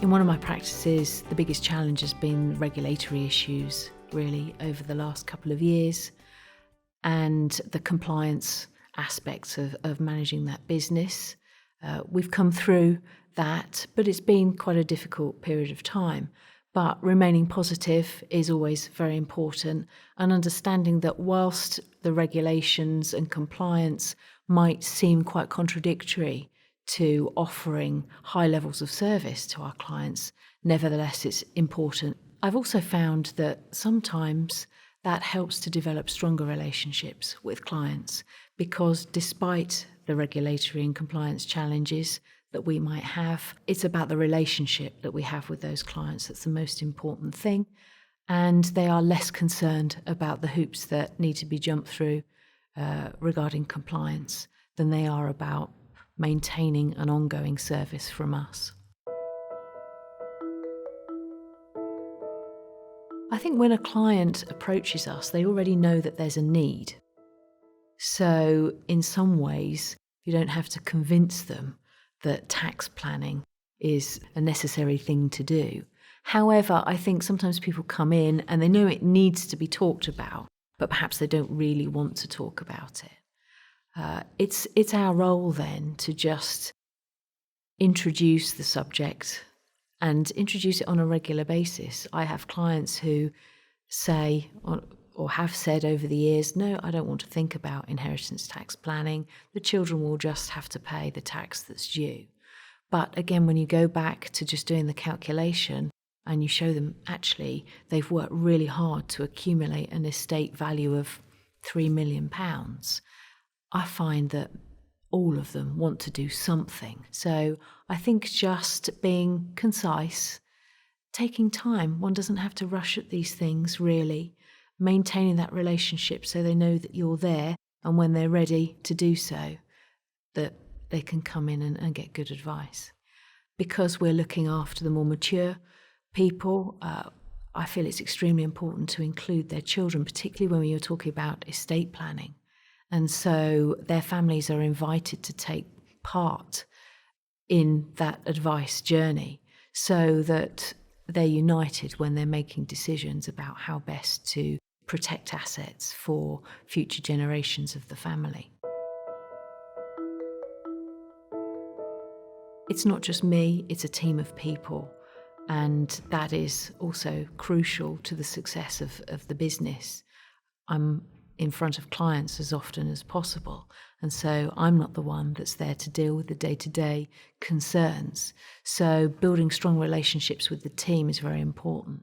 In one of my practices, the biggest challenge has been regulatory issues, really, over the last couple of years, and the compliance aspects of managing that business. We've come through that, but it's been quite a difficult period of time. But remaining positive is always very important, and understanding that whilst the regulations and compliance might seem quite contradictory to offering high levels of service to our clients, nevertheless it's important. I've also found that sometimes that helps to develop stronger relationships with clients, because despite the regulatory and compliance challenges that we might have, it's about the relationship that we have with those clients that's the most important thing, and they are less concerned about the hoops that need to be jumped through regarding compliance than they are about maintaining an ongoing service from us. I think when a client approaches us, they already know that there's a need. So in some ways, you don't have to convince them that tax planning is a necessary thing to do. However, I think sometimes people come in and they know it needs to be talked about, but perhaps they don't really want to talk about it. It's our role then to just introduce the subject and introduce it on a regular basis. I have clients who say, or have said over the years, no, I don't want to think about inheritance tax planning. The children will just have to pay the tax that's due. But again, when you go back to just doing the calculation and you show them actually they've worked really hard to accumulate an estate value of £3 million, I find that all of them want to do something. So I think just being concise, taking time, one doesn't have to rush at these things really, maintaining that relationship so they know that you're there, and when they're ready to do so, that they can come in and get good advice. Because we're looking after the more mature people, I feel it's extremely important to include their children, particularly when you're talking about estate planning. And so their families are invited to take part in that advice journey so that they're united when they're making decisions about how best to protect assets for future generations of the family. It's not just me, it's a team of people, and that is also crucial to the success of the business. I'm in front of clients as often as possible, and so I'm not the one that's there to deal with the day-to-day concerns. So building strong relationships with the team is very important.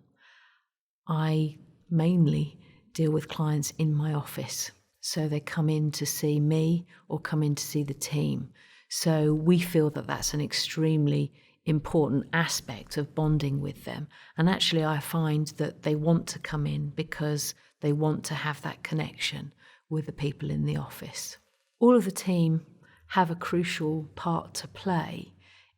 I mainly deal with clients in my office, so they come in to see me or come in to see the team. So we feel that that's an extremely important aspect of bonding with them, and actually I find that they want to come in because they want to have that connection with the people in the office. All of the team have a crucial part to play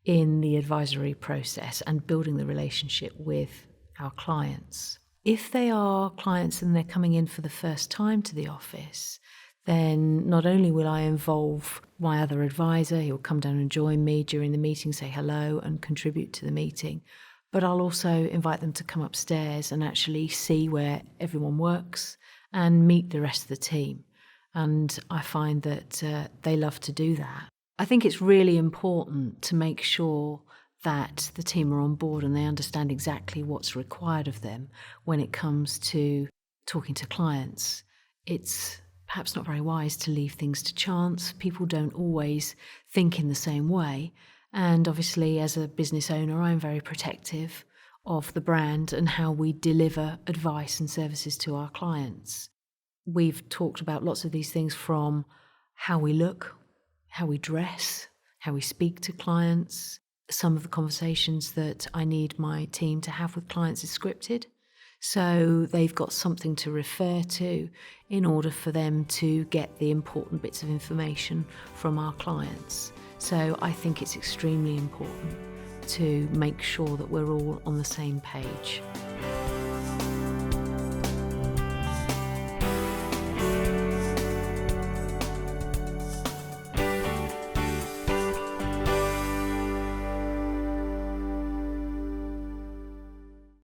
in the advisory process and building the relationship with our clients. If they are clients and they're coming in for the first time to the office, then not only will I involve my other advisor, he'll come down and join me during the meeting, say hello and contribute to the meeting, but I'll also invite them to come upstairs and actually see where everyone works and meet the rest of the team. And I find that they love to do that. I think it's really important to make sure that the team are on board and they understand exactly what's required of them when it comes to talking to clients. It's perhaps not very wise to leave things to chance. People don't always think in the same way. And obviously, as a business owner, I'm very protective of the brand and how we deliver advice and services to our clients. We've talked about lots of these things, from how we look, how we dress, how we speak to clients. Some of the conversations that I need my team to have with clients is scripted, so they've got something to refer to in order for them to get the important bits of information from our clients. So I think it's extremely important to make sure that we're all on the same page.